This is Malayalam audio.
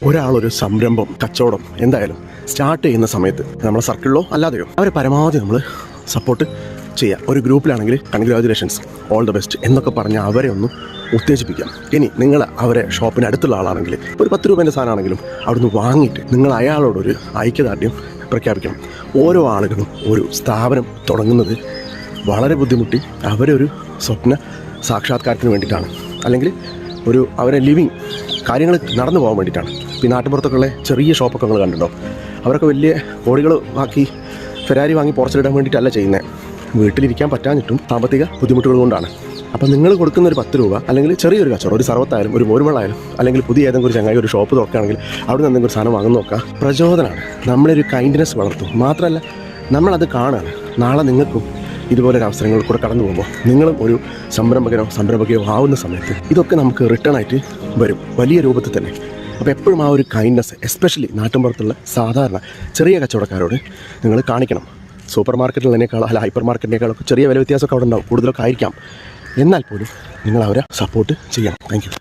ഒരാളൊരു സംരംഭം കച്ചവടം എന്തായാലും സ്റ്റാർട്ട് ചെയ്യുന്ന സമയത്ത് നമ്മളെ സർക്കിളിലോ അല്ലാതെയോ അവരെ പരമാവധി നമ്മൾ സപ്പോർട്ട് ചെയ്യുക. ഒരു ഗ്രൂപ്പിലാണെങ്കിൽ കൺഗ്രാജുലേഷൻസ്, ഓൾ ദ ബെസ്റ്റ് എന്നൊക്കെ പറഞ്ഞ് അവരെ ഒന്ന് ഉത്തേജിപ്പിക്കാം. ഇനി നിങ്ങൾ അവരെ ഷോപ്പിന് അടുത്തുള്ള ആളാണെങ്കിൽ ഒരു 10 രൂപേൻ്റെ സാധനമാണെങ്കിലും അവിടുന്ന് വാങ്ങിയിട്ട് നിങ്ങൾ അയാളോടൊരു ഐക്യദാർഢ്യം പ്രഖ്യാപിക്കണം. ഓരോ ആളുകളും ഒരു സ്ഥാപനം തുടങ്ങുന്നത് വളരെ ബുദ്ധിമുട്ടി അവരൊരു സ്വപ്ന സാക്ഷാത്കാരത്തിന് വേണ്ടിയിട്ടാണ്, അല്ലെങ്കിൽ അവരെ ലിവിങ് കാര്യങ്ങൾ നടന്നു പോകാൻ വേണ്ടിയിട്ടാണ്. ഈ നാട്ടുപുറത്തൊക്കെയുള്ള ചെറിയ ഷോപ്പൊക്കെ നിങ്ങൾ കണ്ടിട്ടുണ്ടോ? അവരൊക്കെ വലിയ കോടികൾ ആക്കി ഫെരാരി വാങ്ങി പോർച്ചിലിടാൻ വേണ്ടിയിട്ടല്ല ചെയ്യുന്നത്, വീട്ടിലിരിക്കാൻ പറ്റാഞ്ഞിട്ടും സാമ്പത്തിക ബുദ്ധിമുട്ടുകൾ കൊണ്ടാണ്. അപ്പം നിങ്ങൾ കൊടുക്കുന്ന ഒരു 10 രൂപ അല്ലെങ്കിൽ ചെറിയൊരു കച്ചവടം, ഒരു സർവത്തായാലും ഒരു മോരുവെള്ളമായാലും അല്ലെങ്കിൽ പുതിയ ഏതെങ്കിലും ഒരു ചങ്ങായി ഒരു ഷോപ്പ് തുറക്കുകയാണെങ്കിൽ അവിടെ നിന്ന് എന്തെങ്കിലും ഒരു സാധനം വാങ്ങുന്ന നോക്കുക. പ്രചോദനമാണ്, നമ്മളൊരു കൈൻഡ്നെസ് വളർത്തും. മാത്രമല്ല നമ്മളത് കാണുകയാണ്. നാളെ നിങ്ങൾക്കും ഇതുപോലൊരു അവസരങ്ങൾ കൂടെ കടന്നു പോകുമ്പോൾ നിങ്ങളും ഒരു സംരംഭകയോ ആവുന്ന സമയത്ത് ഇതൊക്കെ നമുക്ക് റിട്ടേൺ ആയിട്ട് വരും, വലിയ രൂപത്തിൽ തന്നെ. അപ്പോൾ എപ്പോഴും ആ ഒരു കൈൻഡ്നെസ് എസ്പെഷ്യലി നാട്ടിൻപുറത്തുള്ള സാധാരണ ചെറിയ കച്ചവടക്കാരോട് നിങ്ങൾ കാണിക്കണം. സൂപ്പർ മാർക്കറ്റിലേക്കാളോ അല്ല ഹൈപ്പർ മാർക്കറ്റിനേക്കാളൊക്കെ ചെറിയ വില വ്യത്യാസമൊക്കെ അവിടെ ഉണ്ടാവും, കൂടുതലൊക്കെ ആയിരിക്കാം. എന്നാൽ പോലും നിങ്ങൾ അവരെ സപ്പോർട്ട് ചെയ്യണം. Thank you.